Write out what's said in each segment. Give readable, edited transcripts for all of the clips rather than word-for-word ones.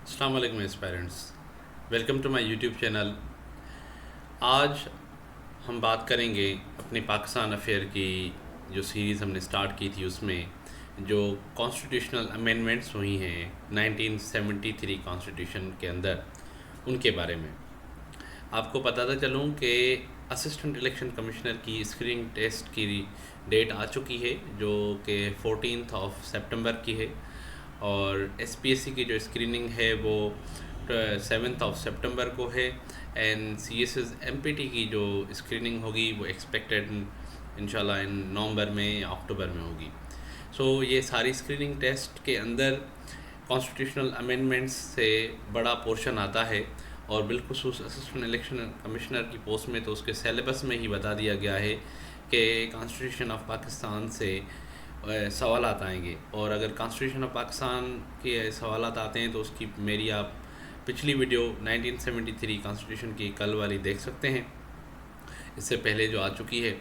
अस्सलाम वालेकुम aspirants, welcome to my YouTube channel. आज हम बात करेंगे अपनी पाकिस्तान अफेयर की जो सीरीज़ हमने स्टार्ट की थी, उसमें जो कॉन्स्टिट्यूशनल अमेंडमेंट्स हुई हैं 1973 कॉन्स्टिट्यूशन के अंदर, उनके बारे में आपको बताता चलूँ कि असिस्टेंट इलेक्शन कमिश्नर की स्क्रीनिंग टेस्ट की डेट आ चुकी है, जो कि 14 सितंबर की है, और एसपीएससी की जो स्क्रीनिंग है वो 7 सितंबर को है, एंड सीएसएस एमपीटी की जो स्क्रीनिंग होगी वो एक्सपेक्टेड इंशाल्लाह इन नवंबर में या अक्टूबर में होगी। सो ये सारी स्क्रीनिंग टेस्ट के अंदर कॉन्स्टिट्यूशनल अमेंडमेंट्स से बड़ा पोर्शन आता है, और बिलखुसूस असिस्टेंट इलेक्शन कमिश्नर की पोस्ट में तो उसके सिलेबस में ही बता दिया गया है कि कॉन्स्टिट्यूशन ऑफ पाकिस्तान से सवाल आएंगे। और अगर कॉन्स्टिट्यूशन ऑफ पाकिस्तान के सवाल आते हैं तो उसकी मेरी आप पिछली वीडियो 1973 कॉन्स्टिट्यूशन की कल वाली देख सकते हैं, इससे पहले जो आ चुकी है।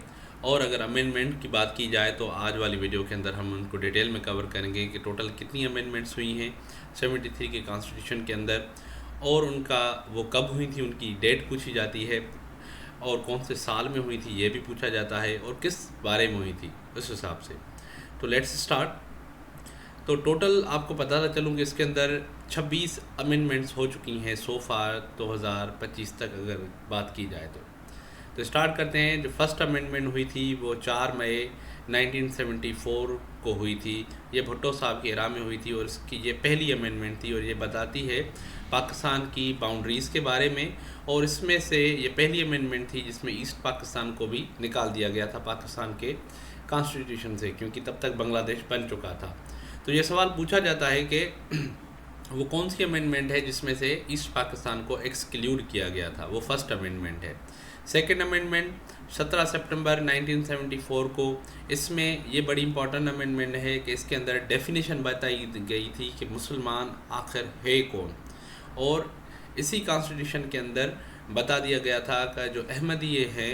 और अगर अमेंडमेंट की बात की जाए तो आज वाली वीडियो के अंदर हम उनको डिटेल में कवर करेंगे कि टोटल कितनी अमेंडमेंट्स हुई हैं 73 के कॉन्स्टिट्यूशन के अंदर, और उनका वो कब हुई थी, उनकी डेट पूछी जाती है, और कौन से साल में हुई थी ये भी पूछा जाता है, और किस बारे में हुई थी उस हिसाब से। तो लेट्स स्टार्ट। तो टोटल आपको बताता चलूँ कि इसके अंदर 26 अमेंडमेंट्स हो चुकी हैं सो फार 2025 तक अगर बात की जाए तो स्टार्ट करते हैं। जो फर्स्ट अमेंडमेंट हुई थी वो 4 मई 1974 को हुई थी। ये भुट्टो साहब की एरा में हुई थी, और इसकी ये पहली अमेंडमेंट थी, और ये बताती है पाकिस्तान की बाउंड्रीज़ के बारे में। और इसमें से ये पहली अमेंडमेंट थी जिसमें ईस्ट पाकिस्तान को भी निकाल दिया गया था पाकिस्तान के कॉन्स्टिट्यूशन से, क्योंकि तब तक बांग्लादेश बन चुका था। तो ये सवाल पूछा जाता है कि वो कौन सी अमेंडमेंट है जिसमें से ईस्ट पाकिस्तान को एक्सक्लूड किया गया था। वो फर्स्ट अमेंडमेंट है। सेकेंड अमेंडमेंट 17 सितंबर 1974 को, इसमें ये बड़ी इंपॉर्टेंट अमेंडमेंट है कि इसके अंदर डेफिनेशन बताई गई थी कि मुसलमान आखिर है कौन, और इसी कॉन्स्टिट्यूशन के अंदर बता दिया गया था कि जो अहमदिये हैं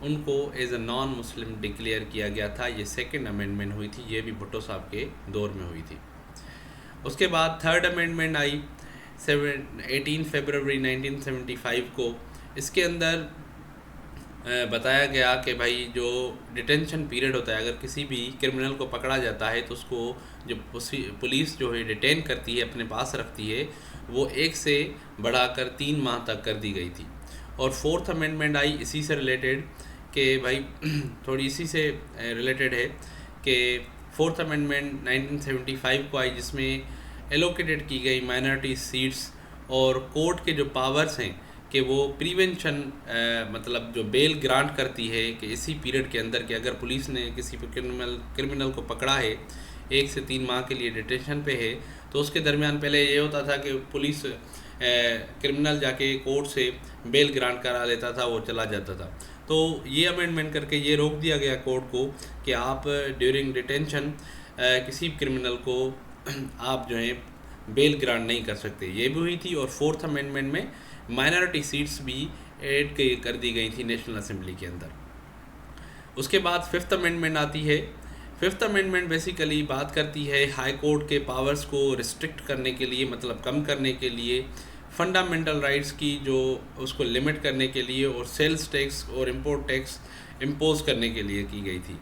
उनको as a non Muslim declare किया गया था। ये सेकंड अमेंडमेंट हुई थी, ये भी भुट्टो साहब के दौर में हुई थी। उसके बाद थर्ड अमेंडमेंट आई 18 फरवरी 1975 को। इसके अंदर बताया गया कि भाई जो डिटेंशन पीरियड होता है, अगर किसी भी क्रिमिनल को पकड़ा जाता है तो उसको जो पुलिस जो है डिटेन करती है, अपने पास रखती है, वो 1 से बढ़ाकर 3 माह तक कर दी गई थी। और फोर्थ अमेंडमेंट आई इसी से रिलेटेड कि भाई थोड़ी इसी से रिलेटेड है कि फोर्थ अमेंडमेंट 1975 को आई, जिसमें एलोकेटेड की गई माइनॉरिटी सीट्स और कोर्ट के जो पावर्स हैं कि वो प्रिवेंशन मतलब जो बेल ग्रांट करती है कि इसी पीरियड के अंदर कि अगर पुलिस ने किसी क्रिमिनल को पकड़ा है 1 से 3 माह के लिए डिटेंशन पे है, तो उसके दरमियान पहले ये होता था कि पुलिस क्रिमिनल जाके कोर्ट से बेल ग्रांट करा लेता था, वो चला जाता था। तो ये अमेंडमेंट करके ये रोक दिया गया कोर्ट को कि आप ड्यूरिंग डिटेंशन किसी क्रिमिनल को आप जो है बेल ग्रांट नहीं कर सकते, ये भी हुई थी। और फोर्थ अमेंडमेंट में माइनॉरिटी सीट्स भी ऐड कर दी गई थी नेशनल असेंबली के अंदर। उसके बाद फिफ्थ अमेंडमेंट आती है। फिफ्थ अमेंडमेंट बेसिकली बात करती है हाई कोर्ट के पावर्स को रिस्ट्रिक्ट करने के लिए, मतलब कम करने के लिए, फंडामेंटल राइट्स की जो उसको लिमिट करने के लिए, और सेल्स टैक्स और इंपोर्ट टैक्स इम्पोज करने के लिए की गई थी।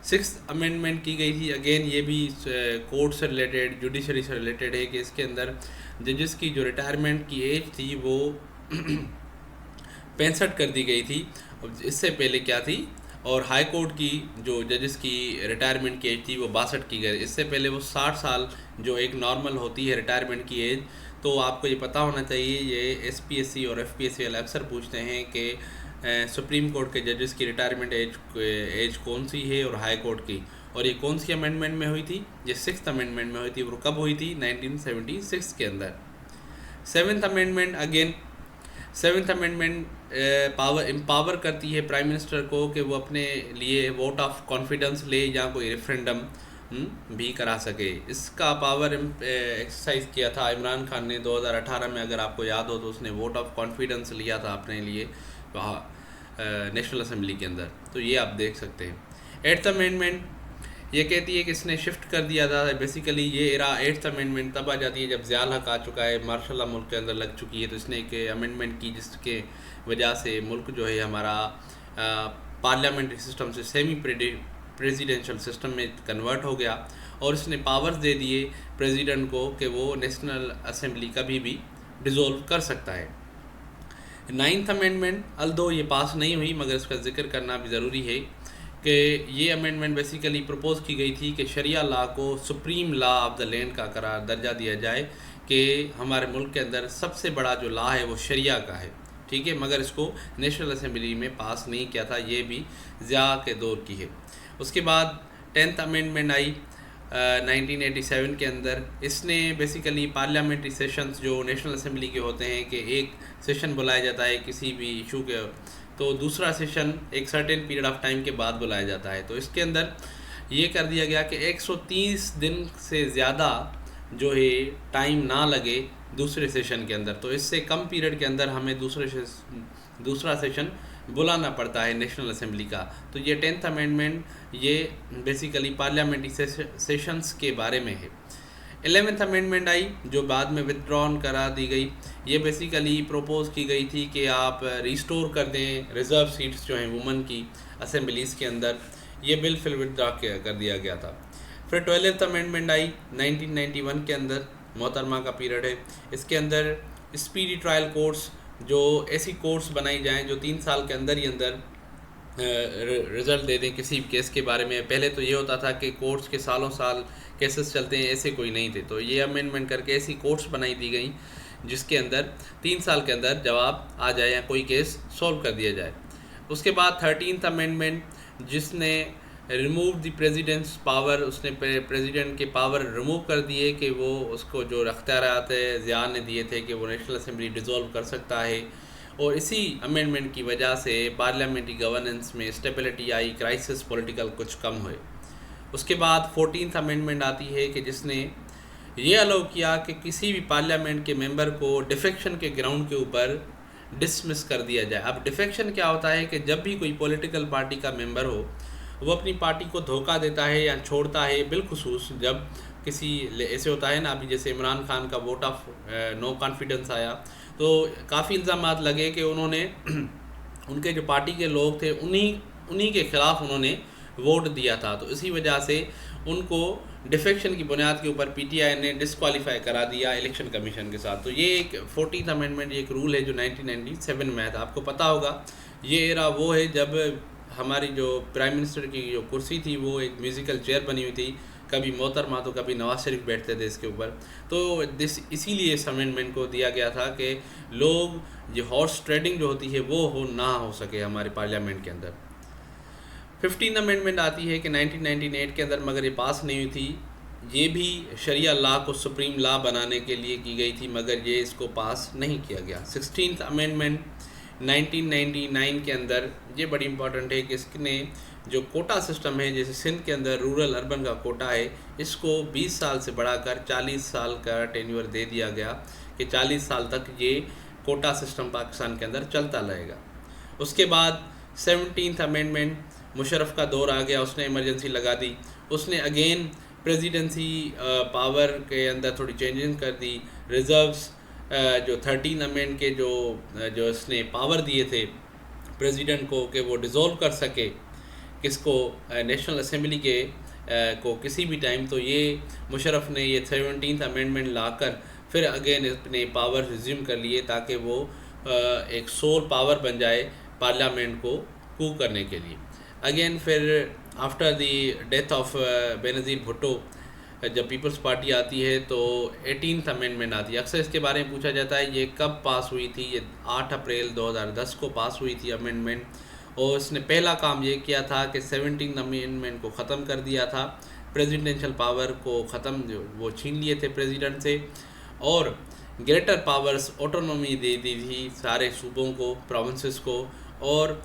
सिक्स्थ अमेंडमेंट की गई थी, अगेन ये भी कोर्ट से रिलेटेड, जुडिशरी से रिलेटेड है, कि इसके अंदर जजेस की जो रिटायरमेंट की एज थी वो 65 कर दी गई थी। इससे पहले क्या थी, और हाई कोर्ट की जो जजेस की रिटायरमेंट की एज थी वो 62 की गई। इससे पहले वो 60 साल जो एक नॉर्मल होती है रिटायरमेंट की एज। तो आपको ये पता होना चाहिए, ये एसपीएससी और एफपीएससी वाले अक्सर पूछते हैं कि सुप्रीम कोर्ट के जजेस की रिटायरमेंट एज कौन सी है, और हाई कोर्ट की, और ये कौन सी अमेंडमेंट में हुई थी। ये सिक्स्थ अमेंडमेंट में हुई थी। वो कब हुई थी? 1976 के अंदर। Seventh amendment, again seventh amendment empower करती है प्राइम मिनिस्टर को कि वो अपने लिए वोट ऑफ कॉन्फिडेंस ले या कोई रेफरेंडम भी करा सके। इसका पावर एक्सरसाइज किया था इमरान खान ने 2018 में, अगर आपको याद हो तो उसने वोट ऑफ कॉन्फिडेंस लिया था अपने लिए वहाँ नेशनल असेंबली के अंदर। तो ये आप देख सकते हैं। एट्थ अमेंडमेंट, ये कहती है कि इसने शिफ्ट कर दिया था। बेसिकली ये एरा 8th अमेंडमेंट तब आ जाती है जब ज़ियाउल हक आ चुका है, मार्शल लॉ मुल्क के अंदर लग चुकी है, तो इसने एक अमेंडमेंट की जिसके वजह से मुल्क जो है हमारा पार्लियामेंट्री सिस्टम से सेमी प्रेसिडेंशियल सिस्टम में कन्वर्ट हो गया, और इसने पावर्स दे दिए प्रेसिडेंट को कि वो नेशनल असेंबली कभी भी डिज़ोल्व कर सकता है। 9th अमेंडमेंट अल्दो ये पास नहीं हुई, मगर इसका जिक्र करना भी ज़रूरी है कि ये अमेंडमेंट बेसिकली प्रपोज़ की गई थी कि शरिया लॉ को supreme law of the land का करार दर्जा दिया जाए, कि हमारे मुल्क के अंदर सबसे बड़ा जो लॉ है वो शरिया का है, ठीक है। मगर इसको नेशनल असेंबली में पास नहीं किया था, ये भी ज़िया के दौर की है। उसके बाद 10th अमेंडमेंट आई 1987 के अंदर। इसने बेसिकली पार्लियामेंट्री सेशंस जो नेशनल असेंबली के होते हैं कि एक सेशन बुलाया जाता है किसी भी इशू के, तो दूसरा सेशन एक सर्टेन पीरियड ऑफ टाइम के बाद बुलाया जाता है। तो इसके अंदर ये कर दिया गया कि 130 दिन से ज़्यादा जो है टाइम ना लगे दूसरे सेशन के अंदर, तो इससे कम पीरियड के अंदर हमें दूसरा सेशन बुलाना पड़ता है नेशनल असेंबली का। तो ये 10th अमेंडमेंट ये बेसिकली पार्लियामेंट्री सेशंस के बारे में है। 11th अमेंडमेंट आई जो बाद में विथड्रॉन करा दी गई। ये बेसिकली प्रोपोज़ की गई थी कि आप रिस्टोर कर दें रिज़र्व सीट्स जो हैं वुमन की असेंबलीज़ के अंदर। ये बिल फिर विथड्रॉ कर दिया गया था। फिर 12th अमेंडमेंट आई 1991 के अंदर, मोहतरमा का पीरियड है। इसके अंदर स्पीडी ट्रायल कोर्ट्स, जो ऐसी कोर्ट्स बनाई जाएँ जो 3 साल के अंदर ही अंदर रिज़ल्ट दे दें किसी केस के बारे में। पहले तो ये होता था कि कोर्ट्स के सालों साल केसेस चलते हैं, ऐसे कोई नहीं थे। तो ये अमेंडमेंट करके ऐसी कोर्ट्स बनाई दी गई जिसके अंदर 3 साल के अंदर जवाब आ जाए या कोई केस सॉल्व कर दिया जाए। उसके बाद 13th अमेंडमेंट जिसने रिमूव द प्रेसिडेंट्स पावर, उसने प्रेसिडेंट के पावर रिमूव कर दिए कि वो उसको जो अख्तियारात ज़िया ने दिए थे कि वो नेशनल असेंबली डिज़ोल्व कर सकता है। और इसी अमेंडमेंट की वजह से पार्लियामेंट्री गवर्नेंस में स्टेबिलिटी आई, क्राइसिस पॉलिटिकल कुछ कम हुए। उसके बाद 14th अमेंडमेंट आती है कि जिसने ये अलाउ किया कि किसी भी पार्लियामेंट के मेंबर को डिफेक्शन के ग्राउंड के ऊपर डिसमिस कर दिया जाए। अब डिफेक्शन क्या होता है कि जब भी कोई पॉलिटिकल पार्टी का मेंबर हो वो अपनी पार्टी को धोखा देता है या छोड़ता है, बिलखुसूस जब किसी ऐसे होता है ना, अभी जैसे इमरान खान का वोट ऑफ नो कॉन्फिडेंस आया तो काफ़ी इल्ज़ामात लगे कि उन्होंने उनके जो पार्टी के लोग थे उन्हीं के ख़िलाफ़ उन्होंने वोट दिया था। तो इसी वजह से उनको डिफेक्शन की बुनियाद के ऊपर पीटीआई ने डिस्क्वालीफाई करा दिया इलेक्शन कमीशन के साथ। तो ये एक 14th अमेंडमेंट एक रूल है जो 1997 में आया था। आपको पता होगा ये एरा वो है जब हमारी जो प्राइम मिनिस्टर की जो कुर्सी थी वो एक म्यूज़िकल चेयर बनी हुई थी, कभी मोहतरमा तो कभी नवाज शरीफ बैठते थे इसके ऊपर। तो इसीलिए इस अमेंडमेंट को दिया गया था कि लोग जो हॉर्स ट्रेडिंग जो होती है वो ना हो सके हमारे पार्लियामेंट के अंदर। 15th अमेंडमेंट आती है कि 1998 के अंदर, मगर ये पास नहीं हुई थी। ये भी शरिया लॉ को सुप्रीम लॉ बनाने के लिए की गई थी, मगर ये इसको पास नहीं किया गया। 16th अमेंडमेंट 1999 के अंदर, ये बड़ी इंपॉर्टेंट है कि इसने जो कोटा सिस्टम है, जैसे सिंध के अंदर रूरल अर्बन का कोटा है, इसको 20 साल से बढ़ाकर 40 साल का टेन्योर दे दिया गया कि 40 साल तक ये कोटा सिस्टम पाकिस्तान के अंदर चलता रहेगा। उसके बाद 17th अमेंडमेंट, मुशर्रफ का दौर आ गया, उसने इमरजेंसी लगा दी। उसने अगेन प्रेसिडेंसी पावर के अंदर थोड़ी चेंजिंग कर दी। रिज़र्व्स जो 13 अमेंड के जो इसने पावर दिए थे प्रेसिडेंट को कि वो डिज़ोल्व कर सके किसको, नेशनल असेंबली के को किसी भी टाइम, तो ये मुशर्रफ ने ये 17th अमेंडमेंट लाकर फिर अगेन अपने पावर रिज्यूम कर लिए ताकि वो एक सोल पावर बन जाए पार्लियामेंट को कू करने के लिए। अगेन फिर after the death of Benazir Bhutto जब पीपल्स पार्टी आती है तो 18th अमेंडमेंट आती है। अक्सर इसके बारे में पूछा जाता है ये कब पास हुई थी। ये 8 अप्रैल 2010 को पास हुई थी अमेंडमेंट, और इसने पहला काम ये किया था कि 17th अमेंडमेंट को ख़त्म कर दिया था। प्रेसिडेंशियल पावर को ख़त्म वो छीन लिए थे प्रेसिडेंट से, और ग्रेटर पावर्स ऑटोनॉमी दे दी थी सारे सूबों को, प्रोविंसेस को, और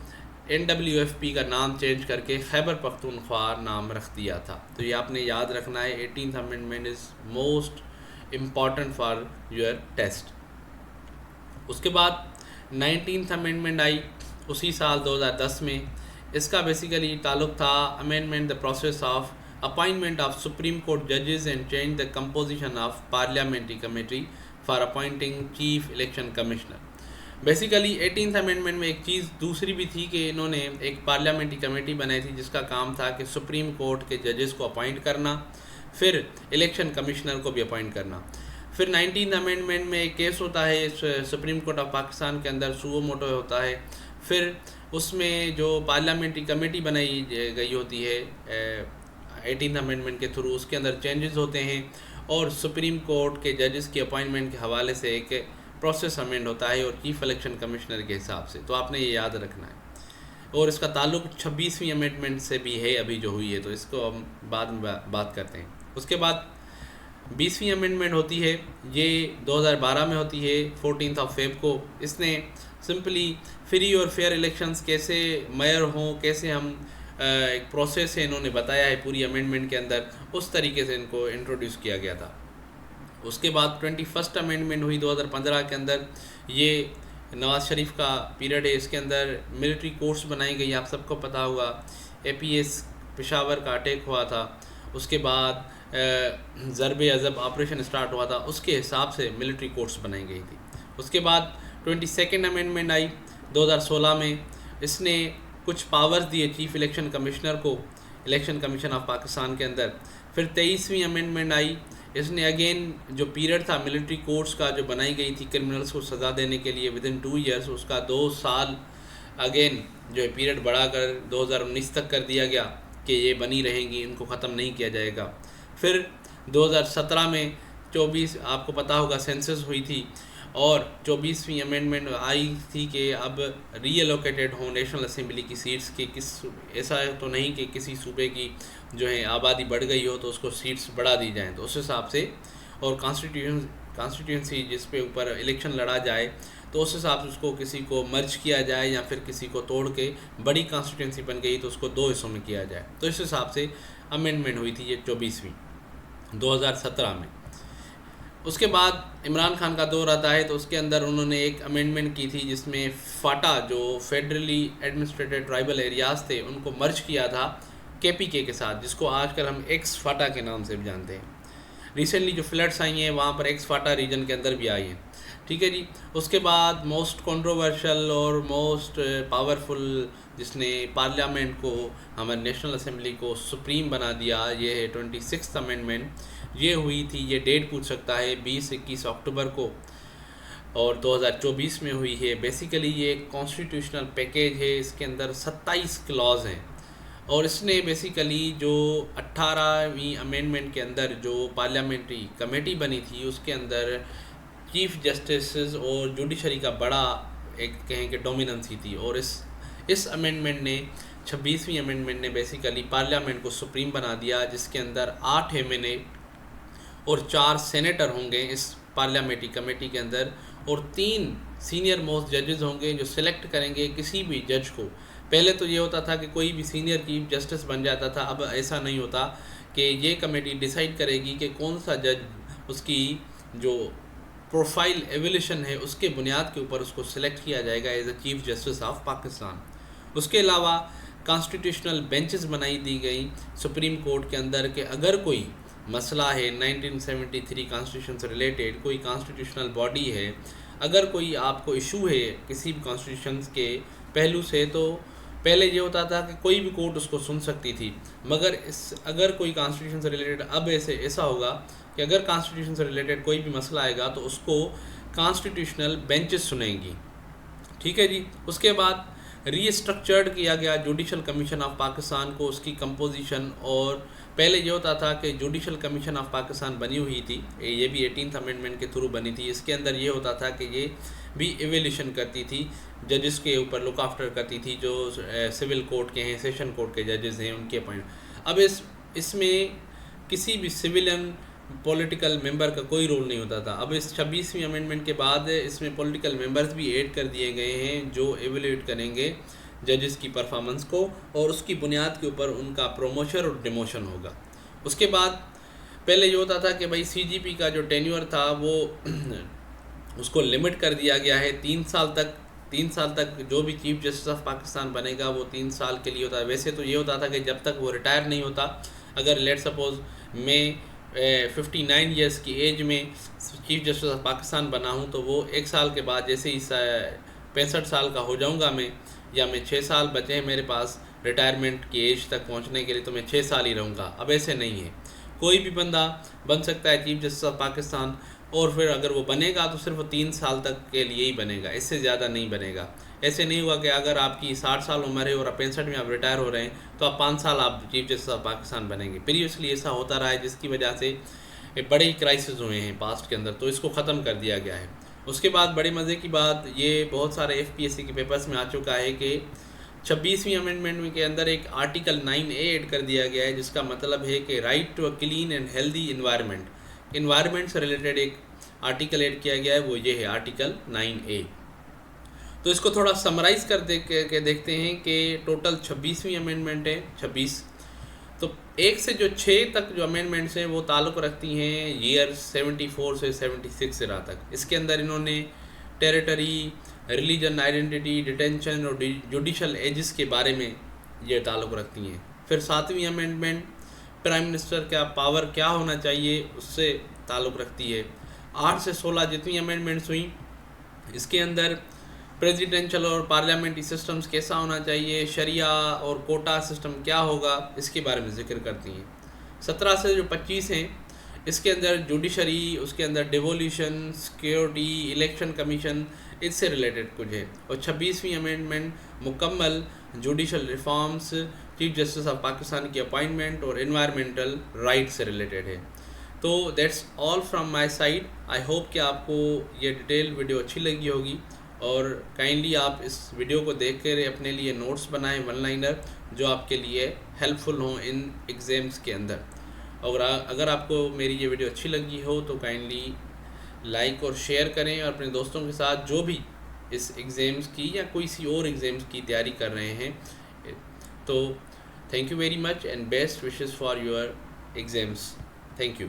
NWFP का नाम चेंज करके खैबर पख्तूनख्वा नाम रख दिया था। तो ये आपने याद रखना है। 18th amendment is most important for your test. उसके बाद 19th अमेंडमेंट आई उसी साल 2010 में। इसका बेसिकली ताल्लुक़ था amendment the process of appointment of Supreme Court judges and change the composition of parliamentary committee for appointing Chief Election Commissioner। Basically 18th amendment में एक चीज़ दूसरी भी थी कि इन्होंने एक पार्लियामेंट्री कमेटी बनाई थी जिसका काम था कि सुप्रीम कोर्ट के जजेस को अपॉइंट करना, फिर इलेक्शन कमिश्नर को भी अपॉइंट करना। फिर 19th अमेंडमेंट में एक केस होता है सुप्रीम कोर्ट ऑफ पाकिस्तान के अंदर, सुओ मोटो होता है। फिर उसमें जो पार्लियामेंट्री कमेटी बनाई गई होती है 18th अमेंडमेंट के थ्रू, उसके अंदर चेंजेस होते हैं और सुप्रीम कोर्ट के जजेस की अपॉइंटमेंट के हवाले से एक प्रोसेस अमेंड होता है और चीफ इलेक्शन कमिश्नर के हिसाब से। तो आपने ये याद रखना है। और इसका ताल्लुक 26वीं अमेंडमेंट से भी है अभी जो हुई है, तो इसको हम बाद में बात करते हैं। उसके बाद 20वीं अमेंडमेंट होती है, ये 2012 में होती है 14 फेब को। इसने सिंपली फ्री और फेयर इलेक्शंस कैसे मेयर हों, कैसे हम एक प्रोसेस है इन्होंने बताया है पूरी अमेंडमेंट के अंदर, उस तरीके से इनको इंट्रोड्यूस किया गया था। उसके बाद 21st अमेंडमेंट हुई 2015 के अंदर, ये नवाज़ शरीफ का पीरियड है। इसके अंदर मिलिट्री कोर्ट्स बनाई गई, आप सबको पता होगा APS पेशावर का अटैक हुआ था, उसके बाद ज़रबे अज़ब ऑपरेशन स्टार्ट हुआ था, उसके हिसाब से मिलिट्री कोर्ट्स बनाई गई थी। उसके बाद 22nd अमेंडमेंट आई 2016 में, इसने कुछ पावर्स दिए चीफ इलेक्शन कमिश्नर को इलेक्शन कमीशन ऑफ पाकिस्तान के अंदर। फिर 23वीं अमेंडमेंट आई, इसने अगेन जो पीरियड था मिलिट्री कोर्ट्स का जो बनाई गई थी क्रिमिनल्स को सज़ा देने के लिए विदिन 2 ईयर्स, उसका 2 साल अगेन जो है पीरियड बढ़ाकर 2019 तक कर दिया गया कि ये बनी रहेंगी, इनको ख़त्म नहीं किया जाएगा। फिर 2017 में 24 आपको पता होगा सेंसस हुई थी और 24वीं अमेंडमेंट आई थी कि अब रीएलोकेटेड हो नेशनल असेंबली की सीट्स के ऐसा तो नहीं कि किसी सूबे की जो है आबादी बढ़ गई हो तो उसको सीट्स बढ़ा दी जाएं, तो उस हिसाब से, और कॉन्स्टिट्यूंसी जिस पे ऊपर इलेक्शन लड़ा जाए तो उस हिसाब से उसको किसी को मर्ज किया जाए या फिर किसी को तोड़ के बड़ी कॉन्स्टिट्यूंसी बन गई तो उसको 2 हिस्सों में किया जाए। तो इस हिसाब से अमेंडमेंट हुई थी ये 24वीं 2017 में। उसके बाद इमरान खान का दौर आता है तो उसके अंदर उन्होंने एक अमेंडमेंट की थी जिसमें फाटा जो फेडरली एडमिनिस्ट्रेटेड ट्राइबल एरियाज़ थे उनको मर्ज किया था KPK के साथ, जिसको आजकल हम एक्स फाटा के नाम से भी जानते हैं। रिसेंटली जो फ्लड्स आई हैं वहाँ पर एक्स फाटा रीजन के अंदर भी आई हैं, ठीक है जी। उसके बाद मोस्ट कंट्रोवर्शियल और मोस्ट पावरफुल जिसने पार्लियामेंट को, हमारे नेशनल असेंबली को सुप्रीम बना दिया, ये है 26th अमेंडमेंट। ये हुई थी, ये डेट पूछ सकता है, 20-21 अक्टूबर को और 2024 में हुई है। बेसिकली ये एक कॉन्स्टिट्यूशनल पैकेज है, इसके अंदर 27 क्लॉज हैं और इसने बेसिकली जो 18वीं अमेंडमेंट के अंदर जो पार्लियामेंट्री कमेटी बनी थी उसके अंदर चीफ जस्टिस और जुडिशरी का बड़ा एक कहें कि डोमिनेंसी थी, और इस अमेंडमेंट ने 26वीं अमेंडमेंट ने बेसिकली पार्लियामेंट को सुप्रीम बना दिया, जिसके अंदर 8 MNA और 4 सेनेटर होंगे इस पार्लियामेंट्री कमेटी के अंदर, और 3 सीनियर मोस्ट जजेस होंगे जो सिलेक्ट करेंगे किसी भी जज को। पहले तो ये होता था कि कोई भी सीनियर चीफ जस्टिस बन जाता था, अब ऐसा नहीं होता कि ये कमेटी डिसाइड करेगी कि कौन सा जज उसकी जो प्रोफाइल एवोल्यूशन है उसके बुनियाद के ऊपर उसको सिलेक्ट किया जाएगा as a chief justice of Pakistan. उसके अलावा कॉन्स्टिट्यूशनल बेंचेस बनाई दी गई सुप्रीम कोर्ट के अंदर कि अगर कोई मसला है 1973 कॉन्स्टिट्यूशन से रिलेटेड, कोई कॉन्स्टिट्यूशनल बॉडी है, अगर कोई आपको इशू है किसी भी कॉन्स्टिट्यूशन के पहलू से, तो पहले ये होता था कि कोई भी कोर्ट उसको सुन सकती थी, मगर अगर कोई कॉन्स्टिट्यूशन से रिलेटेड अब ऐसा होगा कि अगर कॉन्स्टिट्यूशन से रिलेटेड कोई भी मसला आएगा तो उसको कॉन्स्टिट्यूशनल बेंचेस सुनेंगी, ठीक है जी। उसके बाद रीस्ट्रक्चर्ड किया गया जुडिशल कमीशन ऑफ पाकिस्तान को, उसकी कंपोजिशन, और पहले ये होता था कि जुडिशल कमीशन ऑफ पाकिस्तान बनी हुई थी, ये भी 18th अमेंडमेंट के थ्रू बनी थी। इसके अंदर ये होता था कि ये भी एवेल्यूशन करती थी, जजेस के ऊपर लुक आफ्टर करती थी, जो सिविल कोर्ट के हैं, सेशन कोर्ट के जजेस हैं, उनके अपॉइंट। अब इसमें किसी भी सिविलियन पॉलिटिकल मेंबर का कोई रोल नहीं होता था। अब इस 26वीं अमेंडमेंट के बाद इसमें पॉलिटिकल मेंबर्स भी ऐड कर दिए गए हैं जो एवेल्यूएट करेंगे जजेस की परफॉर्मेंस को, और उसकी बुनियाद के ऊपर उनका प्रमोशन और डिमोशन होगा। उसके बाद पहले ये होता था कि भाई CGP का जो टेन्योर था वो उसको लिमिट कर दिया गया है 3 साल तक। 3 साल तक जो भी चीफ जस्टिस ऑफ पाकिस्तान बनेगा वो 3 साल के लिए होता है। वैसे तो ये होता था कि जब तक वो रिटायर नहीं होता अगर लेट सपोज़ मैं 59 ईयर्स की एज में चीफ जस्टिस ऑफ पाकिस्तान बना हूँ, तो वो 1 साल के बाद जैसे ही 65 साल का हो जाऊँगा मैं, या मैं 6 साल बचे हैं मेरे पास रिटायरमेंट की एज तक पहुँचने के लिए, तो मैं 6 साल ही रहूँगा। अब ऐसे नहीं है, कोई भी बंदा बन सकता है चीफ जस्टिस ऑफ पाकिस्तान, और फिर अगर वो बनेगा तो सिर्फ 3 साल तक के लिए ही बनेगा, इससे ज़्यादा नहीं बनेगा। ऐसे नहीं हुआ कि अगर आपकी 60 साल उम्र है और 65 में आप रिटायर हो रहे हैं तो आप 5 साल आप चीफ जस्टिस ऑफ पाकिस्तान बनेंगे। प्रीवियसली ऐसा होता रहा है, जिसकी वजह से बड़े ही क्राइसिस हुए हैं पास्ट के अंदर, तो इसको ख़त्म कर दिया गया है। उसके बाद बड़ी मज़े की बात, ये बहुत सारे FPSC के पेपर्स में आ चुका है कि 26वीं अमेंडमेंट के अंदर एक आर्टिकल 9A ऐड कर दिया गया है, जिसका मतलब है कि right to a clean and healthy environment से रिलेटेड एक आर्टिकल ऐड किया गया है, वो ये है आर्टिकल 9A। तो इसको थोड़ा समराइज़ कर देखते हैं कि टोटल 26वीं अमेंडमेंट है, 26। तो 1 से जो 6 तक जो अमेंडमेंट्स हैं वो ताल्लुक़ रखती हैं ईयर 74 से 76 इरा तक। इसके अंदर इन्होंने टेरिटरी, रिलीजन आइडेंटिटी, डिटेंशन और जुडिशल एजेस के बारे में ये ताल्लुक़ रखती हैं। फिर 7वीं अमेंडमेंट प्राइम मिनिस्टर का पावर क्या होना चाहिए उससे ताल्लुक़ रखती है। 8 से 16 जितनी अमेंडमेंट्स हुई, इसके अंदर प्रेसिडेंशियल और पार्लियामेंट्री सिस्टम्स कैसा होना चाहिए, शरिया और कोटा सिस्टम क्या होगा, इसके बारे में जिक्र करती हैं। 17 से जो 25 हैं, इसके अंदर जुडिशरी, उसके अंदर डिवोल्यूशन, सिक्योरिटी, इलेक्शन कमीशन, इससे रिलेटेड कुछ है। और 26वीं अमेंडमेंट मुकम्मल judicial reforms, chief justice of Pakistan की अपॉइंटमेंट और एनवायरमेंटल राइट से रिलेटेड है। तो that's all from my side. I hope कि आपको ये डिटेल वीडियो अच्छी लगी होगी, और काइंडली आप इस वीडियो को देख कर अपने लिए नोट्स बनाएं, वन लाइनर, जो आपके लिए हेल्पफुल हों इन एग्ज़ाम्स के अंदर। और अगर आपको मेरी ये वीडियो अच्छी लगी हो तो काइंडली लाइक और शेयर करें, और अपने दोस्तों के साथ जो भी इस एग्ज़ाम्स की या कोई सी और एग्ज़ाम्स की तैयारी कर रहे हैं। तो thank you very much and best wishes for your exams. Thank you.